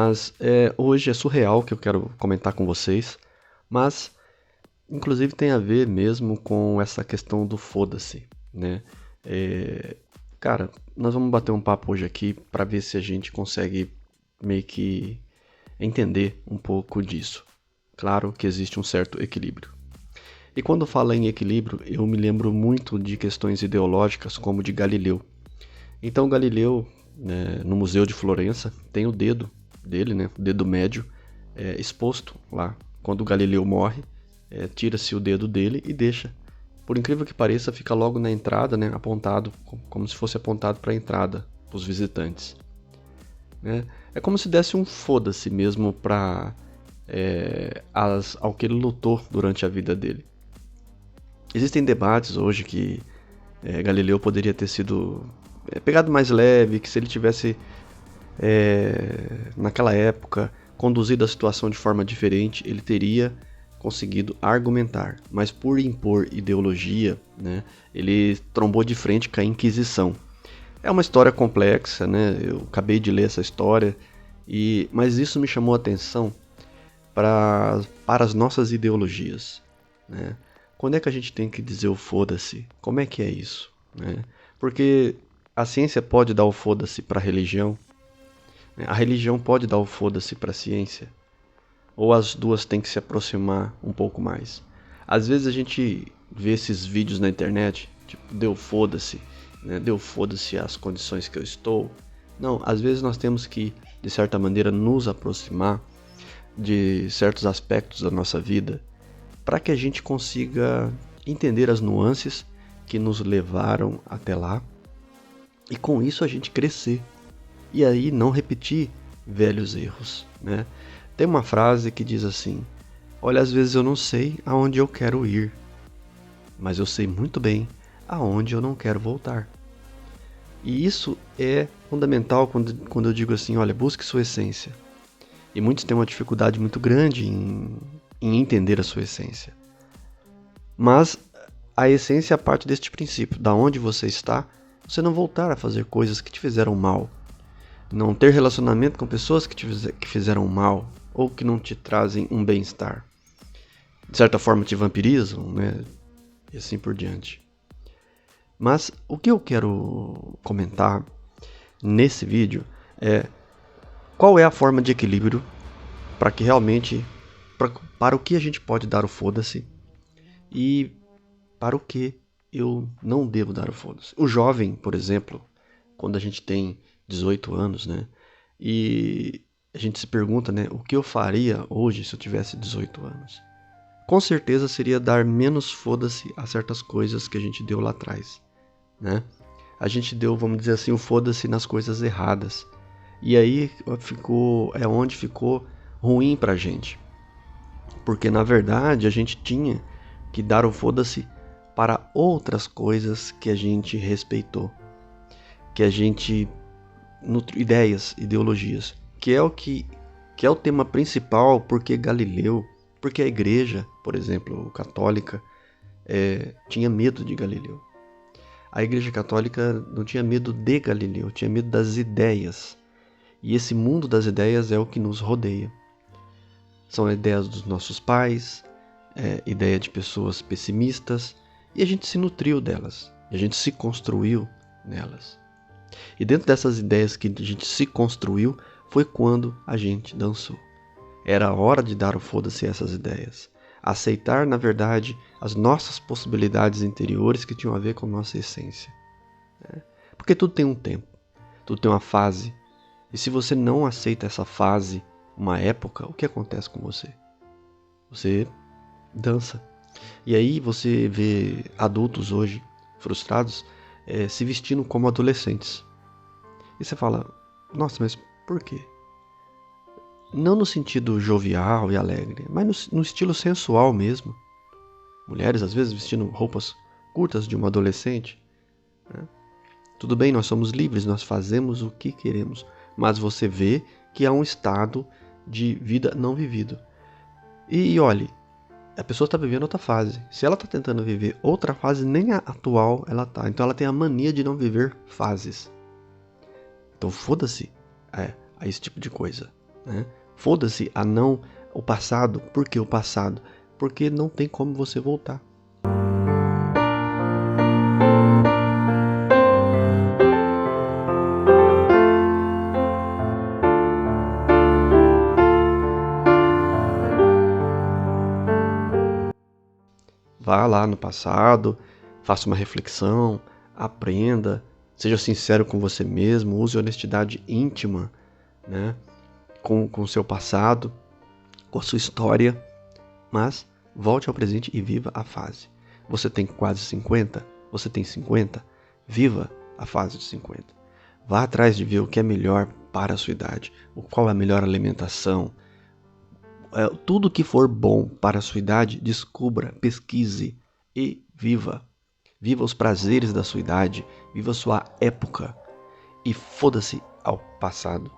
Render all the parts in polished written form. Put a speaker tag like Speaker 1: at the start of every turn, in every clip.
Speaker 1: Mas hoje é surreal que eu quero comentar com vocês, mas inclusive tem a ver mesmo com essa questão do foda-se, né? É, cara, nós vamos bater um papo hoje aqui para ver se a gente consegue meio que entender um pouco disso. Claro que existe um certo equilíbrio. E quando fala em equilíbrio, eu me lembro muito de questões ideológicas como de Galileu. Então Galileu, né, no Museu de Florença, tem o dedo dele, né, o dedo médio, exposto lá. Quando Galileu morre, tira-se o dedo dele e deixa. Por incrível que pareça, fica logo na entrada, né, apontado, como se fosse apontado para a entrada, para os visitantes. Né? É como se desse um foda-se mesmo para ao que ele lutou durante a vida dele. Existem debates hoje que Galileu poderia ter sido pegado mais leve, que se ele tivesse, naquela época, conduzido a situação de forma diferente, ele teria conseguido argumentar. Mas por impor ideologia, né, ele trombou de frente com a Inquisição. É uma história complexa, né? Eu acabei de ler essa história, mas isso me chamou a atenção para as nossas ideologias, né? Quando é que a gente tem que dizer o foda-se? Como é que é isso? Né? Porque a ciência pode dar o foda-se para a religião, né? A religião pode dar o foda-se para a ciência, ou as duas têm que se aproximar um pouco mais. Às vezes a gente vê esses vídeos na internet, tipo, deu foda-se, né? Deu foda-se as condições que eu estou. Não, às vezes nós temos que, de certa maneira, nos aproximar de certos aspectos da nossa vida para que a gente consiga entender as nuances que nos levaram até lá e com isso a gente crescer e aí não repetir velhos erros, né? Tem uma frase que diz assim: olha, às vezes eu não sei aonde eu quero ir, mas eu sei muito bem aonde eu não quero voltar. E isso é fundamental quando eu digo assim, olha, busque sua essência. E muitos têm uma dificuldade muito grande em entender a sua essência. Mas a essência parte deste princípio, da onde você está, você não voltar a fazer coisas que te fizeram mal, não ter relacionamento com pessoas que fizeram mal ou que não te trazem um bem-estar. De certa forma te vampirizam, né? E assim por diante. Mas o que eu quero comentar nesse vídeo é qual é a forma de equilíbrio para que realmente, para o que a gente pode dar o foda-se e para o que eu não devo dar o foda-se. O jovem, por exemplo, quando a gente tem 18 anos, né? E a gente se pergunta, né? O que eu faria hoje se eu tivesse 18 anos? Com certeza seria dar menos foda-se a certas coisas que a gente deu lá atrás, né? A gente deu, vamos dizer assim, o foda-se nas coisas erradas. E aí é onde ficou ruim pra gente. Porque na verdade a gente tinha que dar o foda-se para outras coisas que a gente respeitou, que a gente ideias, ideologias, que é o tema principal, porque Galileu, porque a igreja, por exemplo, católica, tinha medo de Galileu. A igreja católica não tinha medo de Galileu, tinha medo das ideias. E esse mundo das ideias é o que nos rodeia. São ideias dos nossos pais, ideia de pessoas pessimistas, e a gente se nutriu delas, a gente se construiu nelas. E dentro dessas ideias que a gente se construiu, foi quando a gente dançou. Era a hora de dar o foda-se a essas ideias. Aceitar, na verdade, as nossas possibilidades interiores que tinham a ver com a nossa essência. Porque tudo tem um tempo, tudo tem uma fase. E se você não aceita essa fase, uma época, o que acontece com você? Você dança. E aí você vê adultos hoje, frustrados, se vestindo como adolescentes. E você fala, nossa, mas por quê? Não no sentido jovial e alegre, mas no estilo sensual mesmo. Mulheres às vezes vestindo roupas curtas de uma adolescente. Né? Tudo bem, nós somos livres, nós fazemos o que queremos. Mas você vê que há um estado de vida não vivido. E olhe, a pessoa está vivendo outra fase. Se ela está tentando viver outra fase, nem a atual ela está. Então ela tem a mania de não viver fases. Então foda-se a esse tipo de coisa. né? Foda-se o passado. Por que o passado? Porque não tem como você voltar. Vá lá no passado, faça uma reflexão, aprenda, seja sincero com você mesmo, use honestidade íntima, né? Com o seu passado, com a sua história, mas volte ao presente e viva a fase. Você tem quase 50? Você tem 50? Viva a fase de 50. Vá atrás de ver o que é melhor para a sua idade, qual é a melhor alimentação. Tudo que for bom para a sua idade, descubra, pesquise e viva. Viva os prazeres da sua idade, viva a sua época e foda-se ao passado.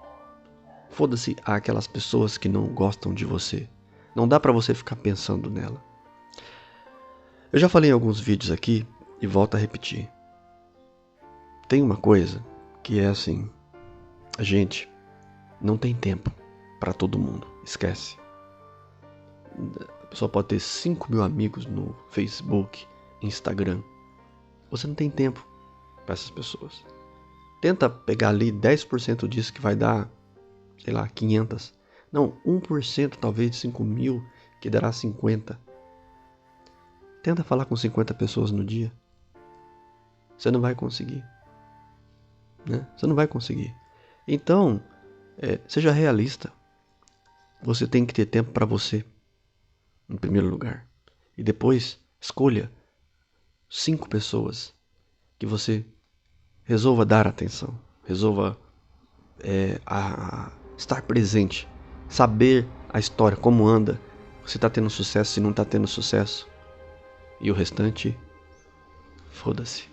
Speaker 1: Foda-se àquelas pessoas que não gostam de você. Não dá pra você ficar pensando nela. Eu já falei em alguns vídeos aqui e volto a repetir. Tem uma coisa que é assim, a gente não tem tempo pra todo mundo, esquece. A pessoa pode ter 5.000 amigos no Facebook, Instagram. Você não tem tempo para essas pessoas. Tenta pegar ali 10% disso que vai dar, sei lá, 500. Não, 1% talvez de 5.000 que dará 50. Tenta falar com 50 pessoas no dia. Você não vai conseguir. Né? Você não vai conseguir. Então, seja realista. Você tem que ter tempo para você. Em primeiro lugar. E depois, escolha 5 pessoas que você resolva dar atenção. Resolva estar presente. Saber a história, como anda. Se está tendo sucesso, se não está tendo sucesso. E o restante, foda-se.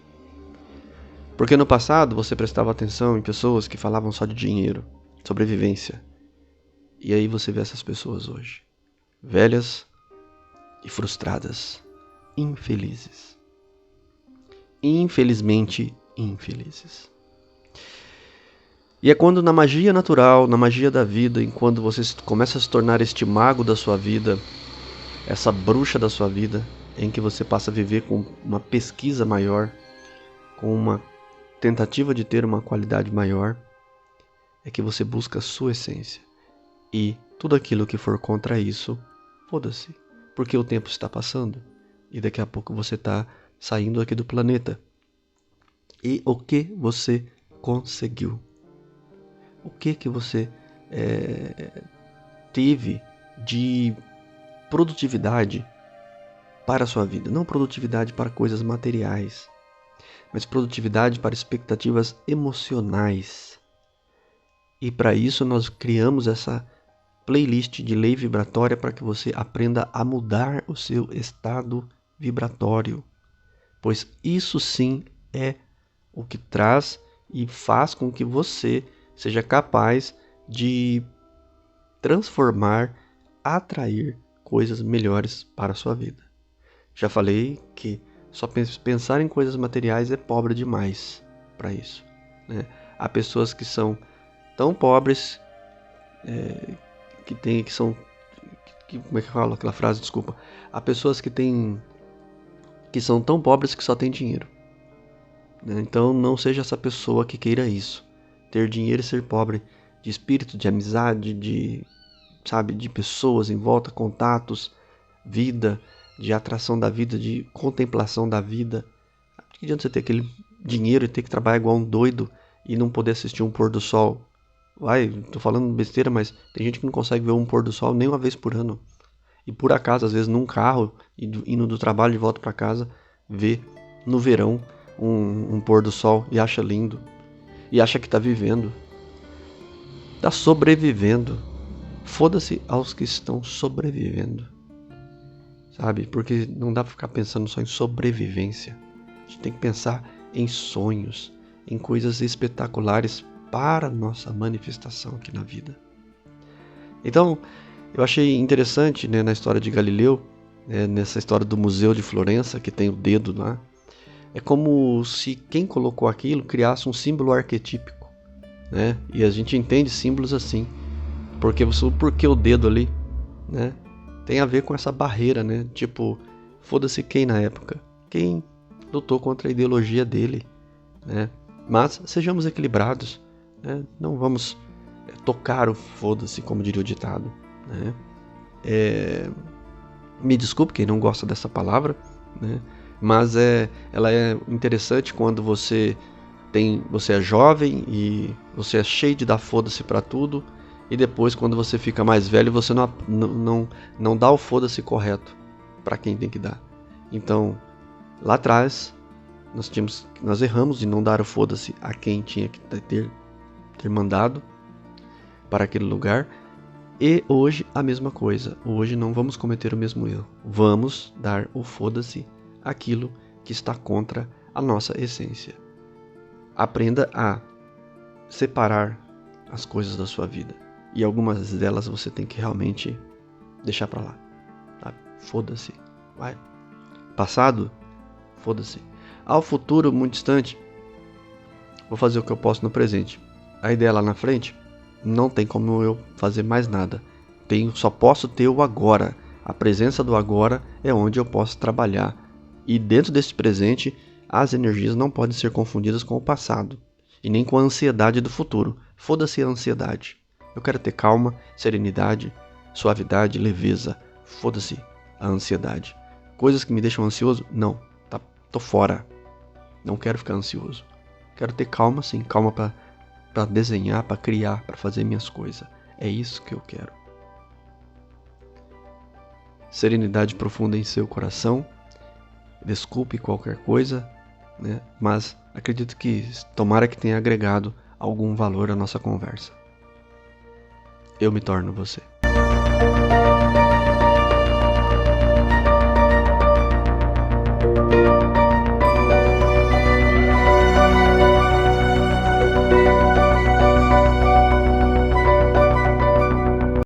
Speaker 1: Porque no passado você prestava atenção em pessoas que falavam só de dinheiro, sobrevivência. E aí você vê essas pessoas hoje. Velhas e frustradas, infelizes. Infelizmente, infelizes. E é quando na magia natural, na magia da vida, enquanto você começa a se tornar este mago da sua vida, essa bruxa da sua vida, em que você passa a viver com uma pesquisa maior, com uma tentativa de ter uma qualidade maior, é que você busca a sua essência. E tudo aquilo que for contra isso, foda-se. Porque o tempo está passando e daqui a pouco você está saindo aqui do planeta. E o que você conseguiu? O que você teve de produtividade para a sua vida? Não produtividade para coisas materiais, mas produtividade para expectativas emocionais. E para isso nós criamos essa playlist de lei vibratória para que você aprenda a mudar o seu estado vibratório. Pois isso sim é o que traz e faz com que você seja capaz de transformar, atrair coisas melhores para a sua vida. Já falei que só pensar em coisas materiais é pobre demais para isso, né? Há pessoas que são tão pobres como é que fala aquela frase? Desculpa. Há pessoas que são tão pobres que só têm dinheiro, né? Então não seja essa pessoa que queira isso. Ter dinheiro e ser pobre de espírito, de amizade, de pessoas em volta, contatos, vida, de atração da vida, de contemplação da vida. Não adianta você ter aquele dinheiro e ter que trabalhar igual um doido e não poder assistir um pôr do sol. Tô falando besteira, mas tem gente que não consegue ver um pôr do sol nem uma vez por ano. E por acaso, às vezes num carro, indo do trabalho de volta para casa, vê no verão um pôr do sol e acha lindo. E acha que tá vivendo. Tá sobrevivendo. Foda-se aos que estão sobrevivendo. Sabe? Porque não dá pra ficar pensando só em sobrevivência. A gente tem que pensar em sonhos, em coisas espetaculares para a nossa manifestação aqui na vida. Então, eu achei interessante, né, na história de Galileu, nessa história do Museu de Florença, que tem o dedo lá, é como se quem colocou aquilo criasse um símbolo arquetípico, né? E a gente entende símbolos assim. Porque o dedo ali, né? Tem a ver com essa barreira, né? Tipo, foda-se quem na época. Quem lutou contra a ideologia dele, né? Mas sejamos equilibrados, né? Não vamos tocar o foda-se, como diria o ditado, né? Me desculpe quem não gosta dessa palavra, né? Mas ela é interessante quando você é jovem e você é cheio de dar foda-se pra tudo, e depois quando você fica mais velho você não dá o foda-se correto pra quem tem que dar. Então, lá atrás nós erramos em não dar o foda-se a quem tinha que ter mandado para aquele lugar. E hoje a mesma coisa. Hoje não vamos cometer o mesmo erro. Vamos dar o foda-se àquilo que está contra a nossa essência. Aprenda a separar as coisas da sua vida. E algumas delas você tem que realmente deixar pra lá. Sabe? Foda-se. Vai. Passado? Foda-se. Ao futuro muito distante, vou fazer o que eu posso no presente. A ideia lá na frente, não tem como eu fazer mais nada. Só posso ter o agora. A presença do agora é onde eu posso trabalhar. E dentro desse presente, as energias não podem ser confundidas com o passado. E nem com a ansiedade do futuro. Foda-se a ansiedade. Eu quero ter calma, serenidade, suavidade, leveza. Foda-se a ansiedade. Coisas que me deixam ansioso? Não. Tô fora. Não quero ficar ansioso. Quero ter calma, sim. Calma para desenhar, para criar, para fazer minhas coisas. É isso que eu quero. Serenidade profunda em seu coração. Desculpe qualquer coisa, né? Mas acredito que tomara que tenha agregado algum valor à nossa conversa. Eu me torno você.